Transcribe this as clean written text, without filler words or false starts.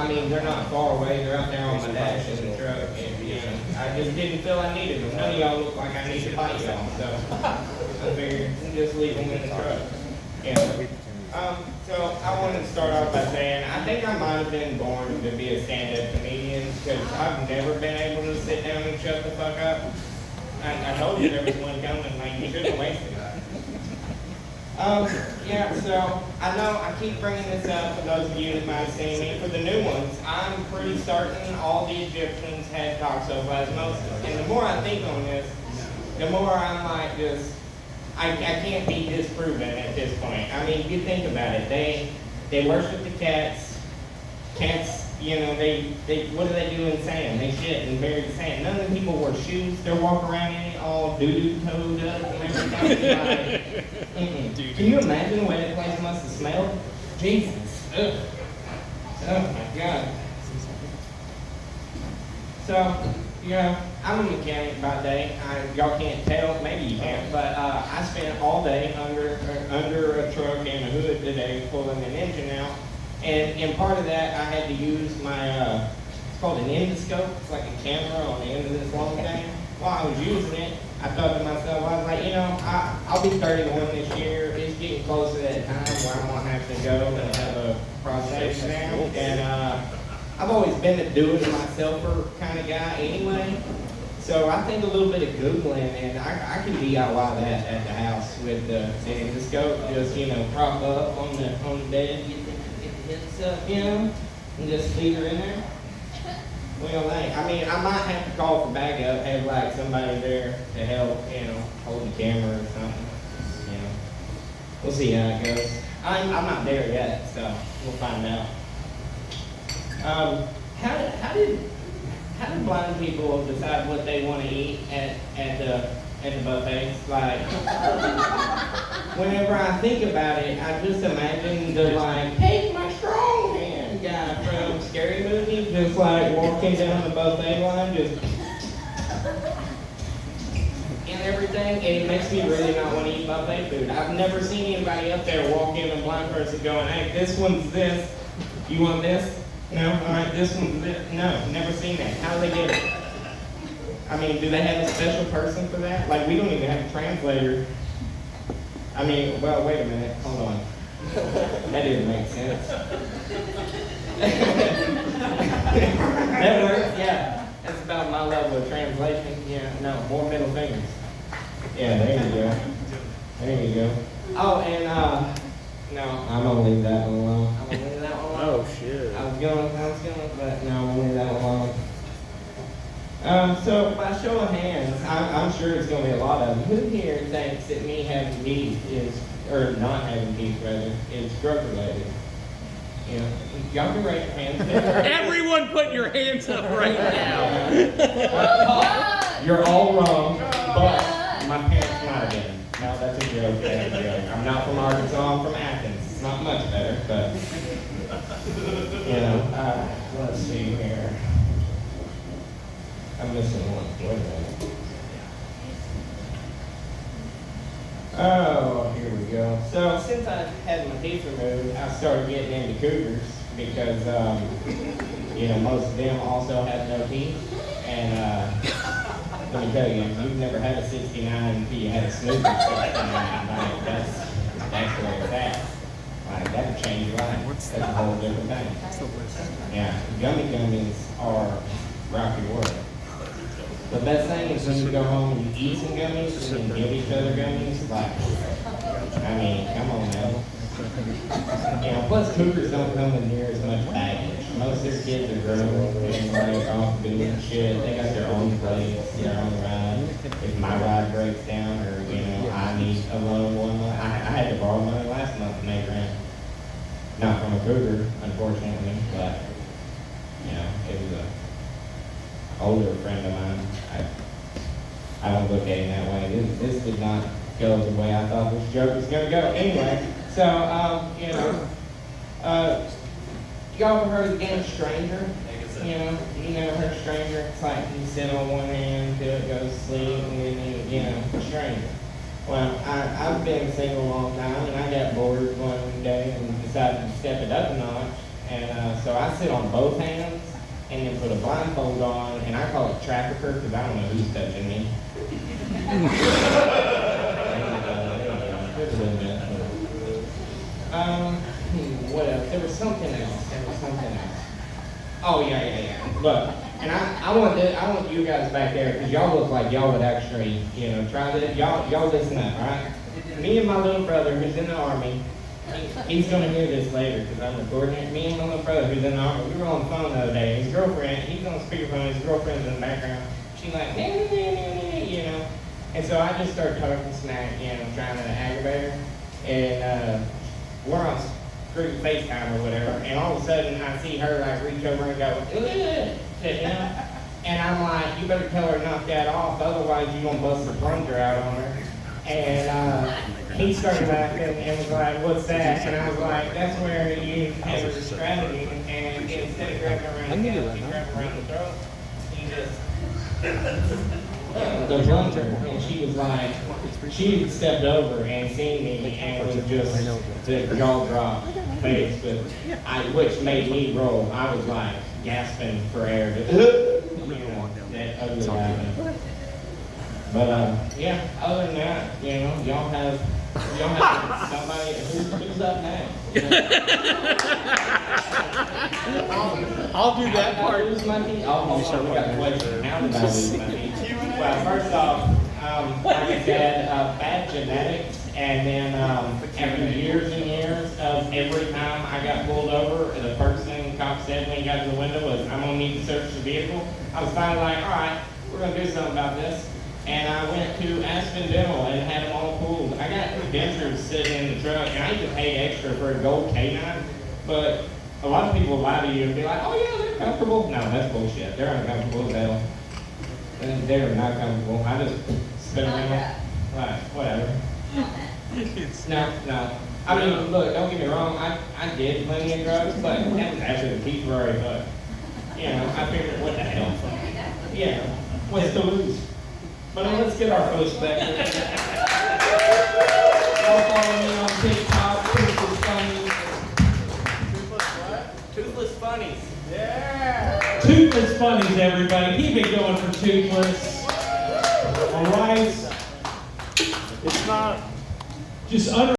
I mean, they're not far away, they're out there on my dash in the truck, and, you know, I just didn't feel I needed them. None of y'all look like I need to fight y'all, so I figured just leave them in the truck. Yeah. So I wanted to start off by saying, I think I might have been born to be a stand-up comedian, because I've never been able to sit down and shut the fuck up. I told you there was one coming, like, you shouldn't have wasted it. Yeah, so I know I keep bringing this up for those of you that might have seen me. For the new ones, I'm pretty certain all the Egyptians had toxoplasmosis. And the more I think on this, the more I'm like just, I can't be disproven at this point. I mean, you think about it. They worship the cats. Cats, you know, they what do they do in sand? They shit and bury the sand. None of the people wear shoes. They walk around in it all doo-doo toed up and everything. Like, Can you imagine the way that place must have smelled? Jesus. Ugh. Oh my God. So, you know, I'm a mechanic by day. Y'all can't tell, maybe you can't, but I spent all day under a truck and a hood today pulling an engine out. And in part of that, I had to use my, it's called an endoscope. It's like a camera on the end of this long thing. While I was using it, I thought to myself, I was like, you know, I'll be 31 this year. It's getting close to that time where I'm going to have to go and have a prostate exam. And I've always been a do-it-myselfer kind of guy anyway. So I think a little bit of Googling, and I can DIY that at the house with the endoscope. Just, you know, prop up on the bed, get the hips up, you know, and just leave her in there. Well, I mean, I might have to call for backup, have like somebody there to help, you know, hold the camera or something. You know, we'll see how it goes. I'm not there yet, so we'll find out. How did blind people decide what they want to eat at the buffets? Like, whenever I think about it, I just imagine the like, take my strong hand guy from Scary Movie, just like walking down the buffet line, just and everything, and it makes me really not want to eat buffet food. I've never seen anybody up there walk in a blind person going, hey, this one's this, you want this? No? Alright, this one's this. No, never seen that. How do they get it? I mean, do they have a special person for that? Like, we don't even have a translator. I mean, well, wait a minute, hold on. That didn't make sense. That works, yeah. That's about my level of translation. Yeah, no, more middle fingers. Yeah, there you go. There you go. Oh, and no, I'm gonna leave that one alone. I'm gonna leave that one alone. Oh shit. I was gonna, but no, I'm gonna leave that one alone. So by show of hands, I'm sure it's gonna be a lot of them. Who here thinks that me having teeth is, or not having teeth rather, is drug related? You know, y'all can raise your hands. Everyone put your hands up right now. You're all wrong, but my parents might have been. No, that's a joke. That's a joke. I'm not from Arkansas. I'm from Athens. It's not much better, but you know. Let's see here. I'm missing one. Wait a minute. Oh, here we go. So since I had my teeth removed, I started getting into cougars because, you know, most of them also have no teeth. And let me tell you, you've never had a 69 until you had a Snoopy 69. Like, that's where it's at. Like, that would change your life. That's a whole different thing. Yeah, gummies are rock your world. The best thing is when you go home and you eat some gummies and then give each other gummies. Like, I mean, come on now. You know, plus cougars don't come with near as much baggage. Most of their kids are grown and like off doing shit. They got their own place, their own ride. If my ride breaks down or, you know, I need a loan one month, I had to borrow money last month to make rent. Not from a cougar, unfortunately, but, you know, it was a older friend of mine. I don't look at it that way. This did not go the way I thought this joke was going to go. Anyway, so, you know, y'all ever heard of the game Stranger? You know, you never heard of Stranger? It's like you sit on one hand until it goes to sleep, and then you know, Stranger. Well, I've been single a long time, and I got bored one day and decided to step it up a notch. And so I sit on both hands and then put a blindfold on, and I call it trafficker because I don't know who's touching me. What else? There was something else. Oh, yeah. Look, and I want you guys back there, because y'all look like y'all would actually, try this. Y'all listen up, all right? Me and my little brother, who's in the Army, he's going to hear this later, because I'm recording it. Me and my little brother, who's in the Army, we were on the phone the other day. His girlfriend, he's on speakerphone, his girlfriend's in the background. She's like, and so I just started talking smack, trying to aggravate her. And we're on through FaceTime or whatever, and all of a sudden I see her like reach over and go, and I'm like, you better tell her to knock that off, otherwise you're gonna bust the plunger out on her. And he started laughing and was like, what's that? And I was like, that's where you have a strategy, and instead of grabbing around the head, you grab around the throat, you just the plunger. And she was like, she had stepped over and seen me and was just the jaw drop face, which made me roll. I was like gasping for air. That ugly guy. But yeah, other than that, y'all have somebody who's up next. I'll do that part. Lose my teeth? Oh, we got a question. How did I lose my teeth? Well, first off, like I said, bad genetics, and then after years and years of every time I got pulled over, the first thing the cop said when he got to the window was, I'm going to need to search the vehicle. I was finally like, all right, we're going to do something about this. And I went to Aspen Dental and had them all pulled. I got dentures sitting in the truck, and I even paid extra for a gold canine. But a lot of people lie to you and be like, oh yeah, they're comfortable. No, that's bullshit. They're uncomfortable as hell. And they're not comfortable. I just spin around. Like, whatever. No. I mean, look, don't get me wrong. I did plenty of drugs, but that was after the teeth were already fucked. I figured, what the hell? Yeah, what's to lose? But let's get our host back here. Y'all follow me on TikTok, Toothless Funnies. Toothless Funnies. Yeah. Toothless Funnies, everybody. Keep it going for Toothless. All right. It's not. Just under.